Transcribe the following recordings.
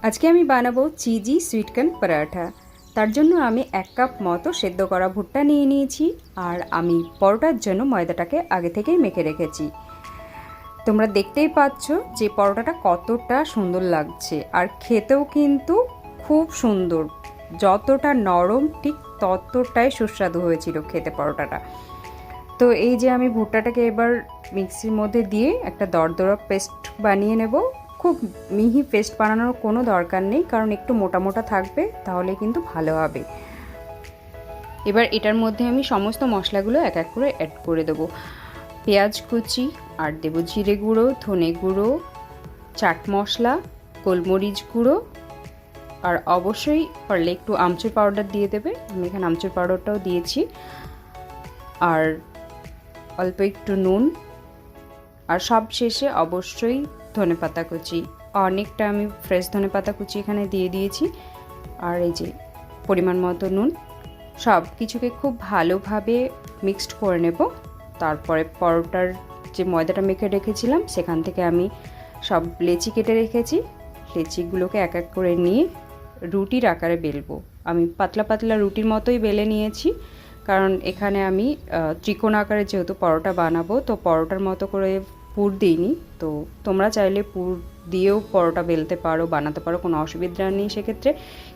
আজকে আমি বানাবো চিজি সুইটকর্ন পরাঠা। তার জন্য আমি 1 কাপ মতো সেদ্ধ করা ভুট্টা নিয়ে নিয়েছি, আর আমি পরোটার জন্য ময়দাটাকে আগে থেকেই মেখে রেখেছি। তোমরা দেখতেই পাচ্ছ যে পরোটাটা কতটা সুন্দর লাগছে, আর খেতেও কিন্তু খুব সুন্দর। যতটা নরম ঠিক ততটাই সুস্বাদু হয়েছিল খেতে পরোটাটা। তো এই যে আমি ভুট্টাটাকে এবার মিক্সির মধ্যে দিয়ে একটা দরদরা পেস্ট বানিয়ে নেব। খুব মিহি পেস্ট বানানোর কোনো দরকার নেই, কারণ একটু মোটা মোটা থাকবে, তাহলে কিন্তু ভালো হবে। এবার এটার মধ্যে আমি সমস্ত মশলাগুলো এক এক করে অ্যাড করে দেবো। পেঁয়াজ কুচি, আর দেবো জিরে গুঁড়ো, ধনে গুঁড়ো, চাট মশলা, গোলমরিচ গুঁড়ো, আর অবশ্যই পারলে একটু আমচুর পাউডার দিয়ে দেবে। আমি এখানে আমচুর পাউডারটাও দিয়েছি। আর অল্প একটু নুন, আর সব শেষে অবশ্যই ধনেপাতা কুচি। অনেকটা আমি ফ্রেশ ধনেপাতা কুচি এখানে দিয়ে দিয়েছি। আর এই যে পরিমাণ মতো নুন। সব কিছুকে খুব ভালোভাবে মিক্সড করে নেব। তারপরে পরোটার যে ময়দাটা মেখে রেখেছিলাম সেখান থেকে আমি সব লেচি কেটে রেখেছি। লেচিগুলোকে এক এক করে নিয়ে রুটির আকারে বেলবো। আমি পাতলা পাতলা রুটির মতোই বেলে নিয়েছি, কারণ এখানে আমি ত্রিকোণ আকারে যেহেতু পরোটা বানাবো, তো পরোটার মতো করে পুর দিইনি। তো তোমরা চাইলে পুর দিয়েও পরোটা বেলতে পারো, বানাতে পারো, কোনো অসুবিধা নেই সেক্ষেত্রে।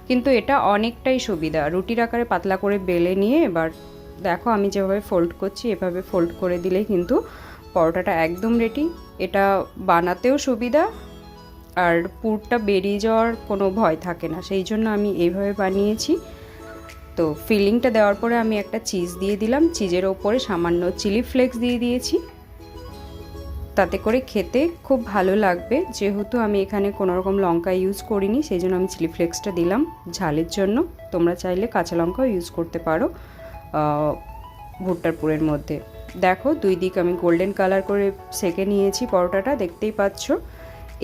কিন্তু এটা অনেকটাই সুবিধা। রুটির আকারে পাতলা করে বেলে নিয়ে এবার দেখো আমি যেভাবে ফোল্ড করছি, এভাবে ফোল্ড করে দিলেই কিন্তু পরোটাটা একদম রেডি। এটা বানাতেও সুবিধা, আর পুরটা বেরিয়ে যাওয়ার কোনো ভয় থাকে না, সেই জন্য আমি এইভাবে বানিয়েছি। তো ফিলিংটা দেওয়ার পরে আমি একটা চিজ দিয়ে দিলাম। চিজের ওপরে সামান্য চিলি ফ্লেক্স দিয়ে দিয়েছি, তাতে করে খেতে খুব ভালো লাগবে। যেহেতু আমি এখানে কোনো রকম লঙ্কা ইউজ করিনি, সেই জন্য আমি চিলি ফ্লেক্সটা দিলাম ঝালের জন্য। তোমরা চাইলে কাঁচা লঙ্কাও ইউজ করতে পারো ভুট্টার পুরের মধ্যে। দেখো 2 দিক আমি গোল্ডেন কালার করে সেঁকে নিয়েছি পরোটাটা, দেখতেই পাচ্ছ।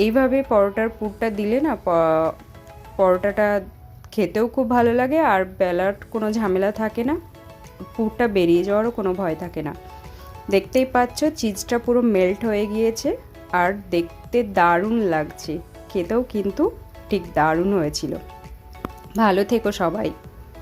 এইভাবে পরোটার পুরটা দিলে না পরোটাটা খেতেও খুব ভালো লাগে, আর বেলার কোনো ঝামেলা থাকে না, পুরটা বেরিয়ে যাওয়ারও কোনো ভয় থাকে না। দেখতেই পাচ্ছ চিজটা পুরো মেল্ট হয়ে গিয়েছে, আর দেখতে দারুণ লাগছে, খেতেও কিন্তু ঠিক দারুণ হয়েছিল। ভালো থেকো সবাই।